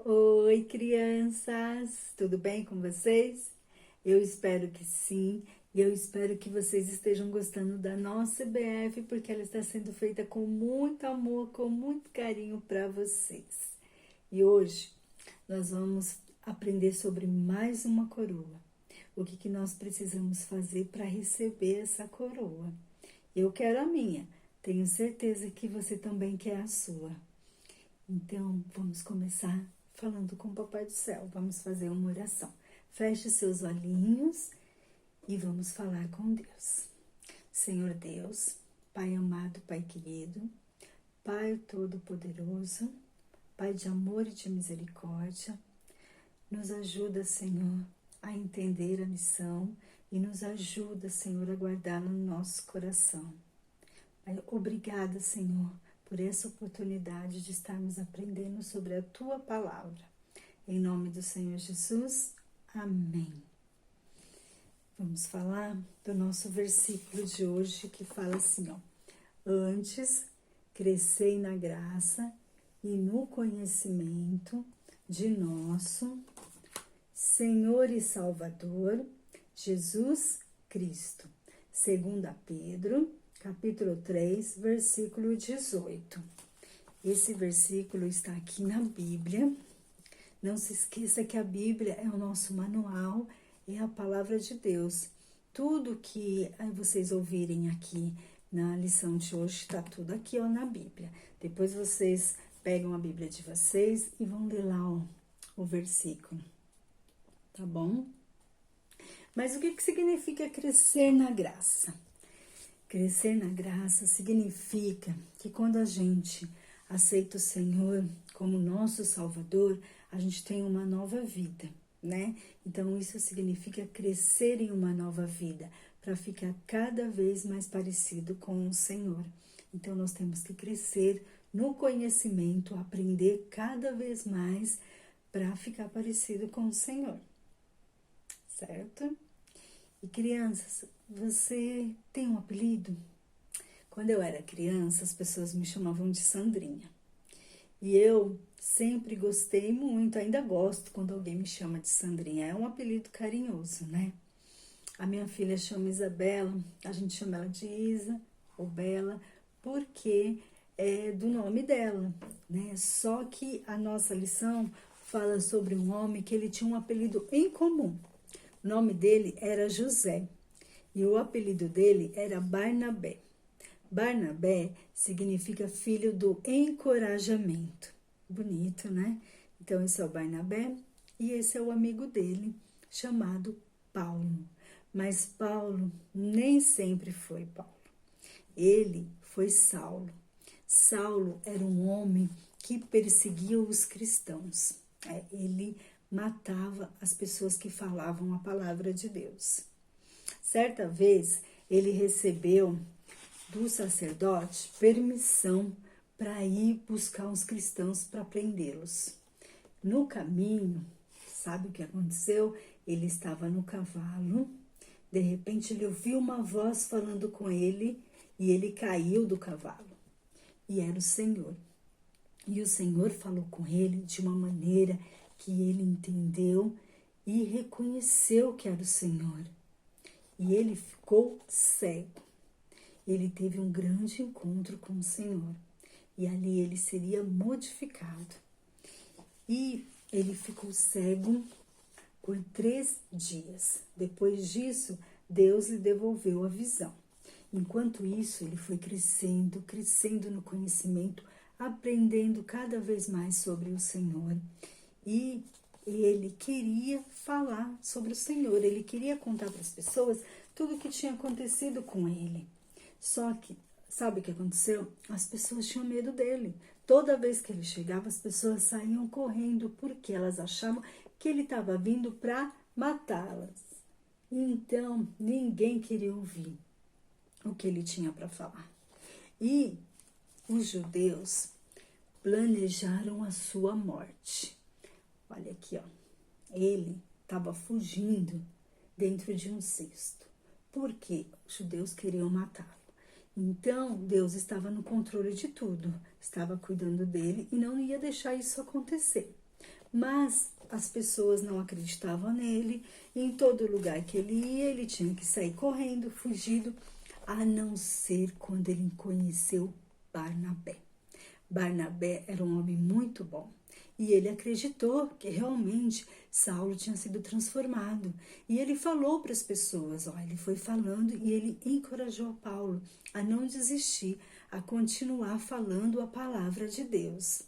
Oi, crianças! Tudo bem com vocês? Eu espero que sim, e eu espero que vocês estejam gostando da nossa EBF, porque ela está sendo feita com muito amor, com muito carinho para vocês. E hoje nós vamos aprender sobre mais uma coroa. O que nós precisamos fazer para receber essa coroa? Eu quero a minha, tenho certeza que você também quer a sua. Então, vamos começar falando com o Papai do Céu. Vamos fazer uma oração. Feche seus olhinhos e vamos falar com Deus. Senhor Deus, Pai amado, Pai querido, Pai todo-poderoso, Pai de amor e de misericórdia, nos ajuda, Senhor, a entender a missão e nos ajuda, Senhor, a guardá-la no nosso coração. Obrigada, Senhor, por essa oportunidade de estarmos aprendendo sobre a Tua Palavra. Em nome do Senhor Jesus, amém. Vamos falar do nosso versículo de hoje que fala assim, ó. Antes, crescei na graça e no conhecimento de nosso Senhor e Salvador, Jesus Cristo. 2 Pedro, capítulo 3, versículo 18. Esse versículo está aqui na Bíblia. Não se esqueça que a Bíblia é o nosso manual, é a palavra de Deus. Tudo que vocês ouvirem aqui na lição de hoje, está tudo aqui ó, na Bíblia. Depois vocês pegam a Bíblia de vocês e vão ler lá ó, o versículo. Tá bom? Mas o que significa crescer na graça? Crescer na graça significa que quando a gente aceita o Senhor como nosso Salvador, a gente tem uma nova vida, né? Então, isso significa crescer em uma nova vida, para ficar cada vez mais parecido com o Senhor. Então, nós temos que crescer no conhecimento, aprender cada vez mais para ficar parecido com o Senhor, certo? E crianças, você tem um apelido? Quando eu era criança, as pessoas me chamavam de Sandrinha. E eu sempre gostei muito, ainda gosto quando alguém me chama de Sandrinha. É um apelido carinhoso, né? A minha filha chama Isabela, a gente chama ela de Isa ou Bela, porque é do nome dela, né? Só que a nossa lição fala sobre um homem que ele tinha um apelido em comum. O nome dele era José e o apelido dele era Barnabé. Barnabé significa filho do encorajamento. Bonito, né? Então, esse é o Barnabé e esse é o amigo dele, chamado Paulo. Mas Paulo nem sempre foi Paulo. Ele foi Saulo. Saulo era um homem que perseguia os cristãos. Ele matava as pessoas que falavam a palavra de Deus. Certa vez, ele recebeu do sacerdote permissão para ir buscar uns cristãos para prendê-los. No caminho, sabe o que aconteceu? Ele estava no cavalo, de repente ele ouviu uma voz falando com ele e ele caiu do cavalo. E era o Senhor. E o Senhor falou com ele de uma maneira que ele entendeu e reconheceu que era o Senhor. E ele ficou cego. Ele teve um grande encontro com o Senhor. E ali ele seria modificado. E ele ficou cego por 3 dias. Depois disso, Deus lhe devolveu a visão. Enquanto isso, ele foi crescendo, crescendo no conhecimento, aprendendo cada vez mais sobre o Senhor. E ele queria falar sobre o Senhor, ele queria contar para as pessoas tudo o que tinha acontecido com ele. Só que, sabe o que aconteceu? As pessoas tinham medo dele. Toda vez que ele chegava, as pessoas saíam correndo, porque elas achavam que ele estava vindo para matá-las. Então, ninguém queria ouvir o que ele tinha para falar. E os judeus planejaram a sua morte. Olha aqui, ó. Ele estava fugindo dentro de um cesto. Por quê? Os judeus queriam matá-lo. Então, Deus estava no controle de tudo. Estava cuidando dele e não ia deixar isso acontecer. Mas as pessoas não acreditavam nele, e em todo lugar que ele ia, ele tinha que sair correndo, fugido, a não ser quando ele conheceu Barnabé. Barnabé era um homem muito bom, e ele acreditou que realmente Saulo tinha sido transformado. E ele falou para as pessoas, ele foi falando e ele encorajou Paulo a não desistir, a continuar falando a palavra de Deus.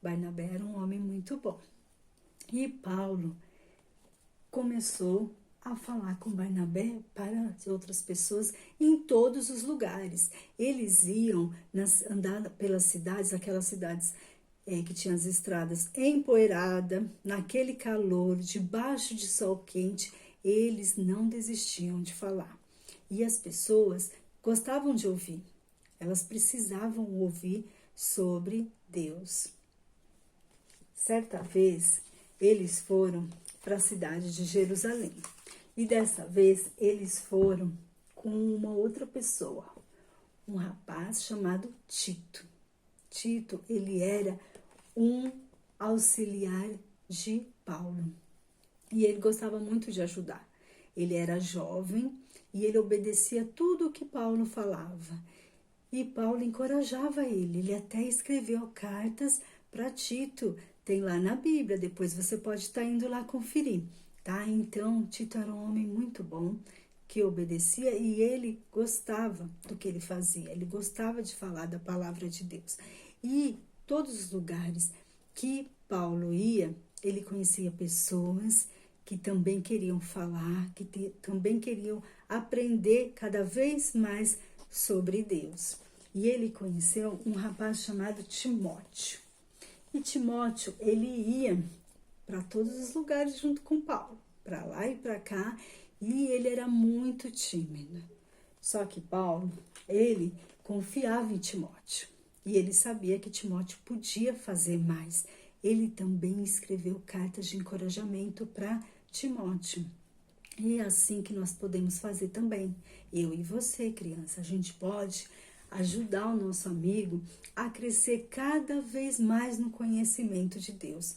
Barnabé era um homem muito bom. E Paulo começou a falar com Barnabé para as outras pessoas em todos os lugares. Eles iam andar pelas cidades, aquelas cidades que tinham as estradas empoeiradas, naquele calor, debaixo de sol quente, eles não desistiam de falar. E as pessoas gostavam de ouvir, elas precisavam ouvir sobre Deus. Certa vez, eles foram para a cidade de Jerusalém. E dessa vez, eles foram com uma outra pessoa, um rapaz chamado Tito. Tito, ele era um auxiliar de Paulo. E ele gostava muito de ajudar. Ele era jovem e ele obedecia tudo o que Paulo falava. E Paulo encorajava ele. Ele até escreveu cartas para Tito. Tem lá na Bíblia, depois você pode estar indo lá conferir, tá? Então, Tito era um homem muito bom, que obedecia e ele gostava do que ele fazia. Ele gostava de falar da palavra de Deus. E todos os lugares que Paulo ia, ele conhecia pessoas que também queriam falar, que também queriam aprender cada vez mais sobre Deus. E ele conheceu um rapaz chamado Timóteo. E Timóteo, ele ia para todos os lugares junto com Paulo, para lá e para cá, e ele era muito tímido. Só que Paulo, ele confiava em Timóteo, e ele sabia que Timóteo podia fazer mais. Ele também escreveu cartas de encorajamento para Timóteo. E é assim que nós podemos fazer também. Eu e você, criança, a gente pode ajudar o nosso amigo a crescer cada vez mais no conhecimento de Deus,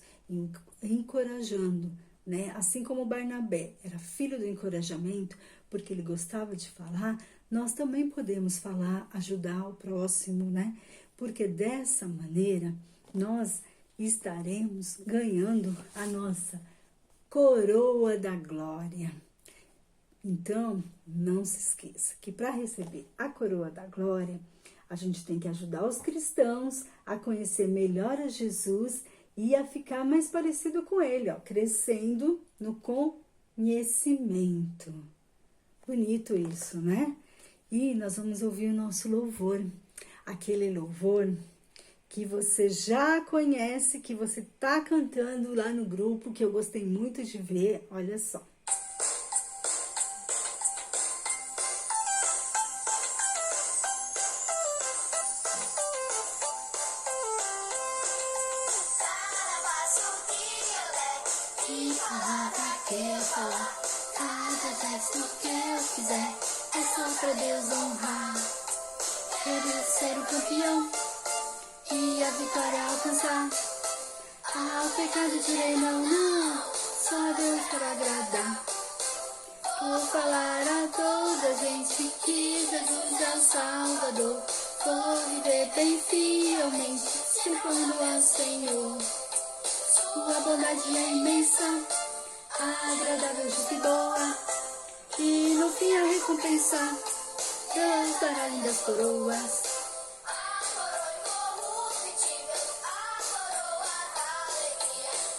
encorajando, né? Assim como Barnabé era filho do encorajamento, porque ele gostava de falar, nós também podemos falar, ajudar o próximo, né? Porque dessa maneira nós estaremos ganhando a nossa coroa da glória. Então, não se esqueça que para receber a coroa da glória, a gente tem que ajudar os cristãos a conhecer melhor a Jesus e a ficar mais parecido com ele, crescendo no conhecimento. Bonito isso, né? E nós vamos ouvir o nosso louvor, aquele louvor que você já conhece, que você está cantando lá no grupo, que eu gostei muito de ver, olha só. Que palavra que eu falar, cada gesto que eu fizer, é só pra Deus honrar. Quero ser o campeão e a vitória alcançar. Ao pecado direi não, só a Deus para agradar. Vou falar a toda gente que Jesus é o Salvador. Vou viver bem fielmente, servindo ao Senhor. Sua bondade é imensa, agradável, justa e boa, e no fim a recompensa, Deus dará lindas coroas.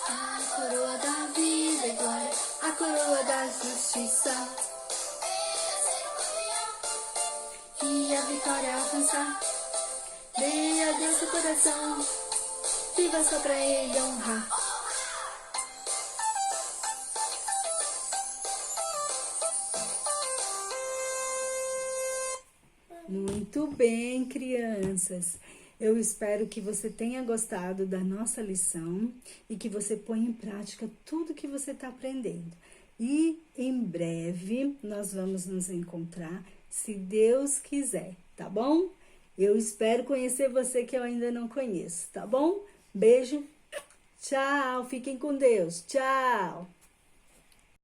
A coroa da vida e glória, a coroa da justiça, e a vitória alcançar. Dê a Deus o coração, viva só pra Ele honrar. Muito bem, crianças. Eu espero que você tenha gostado da nossa lição e que você ponha em prática tudo que você está aprendendo. E em breve nós vamos nos encontrar, se Deus quiser, tá bom? Eu espero conhecer você que eu ainda não conheço, tá bom? Beijo, Tchau, fiquem com Deus. Tchau.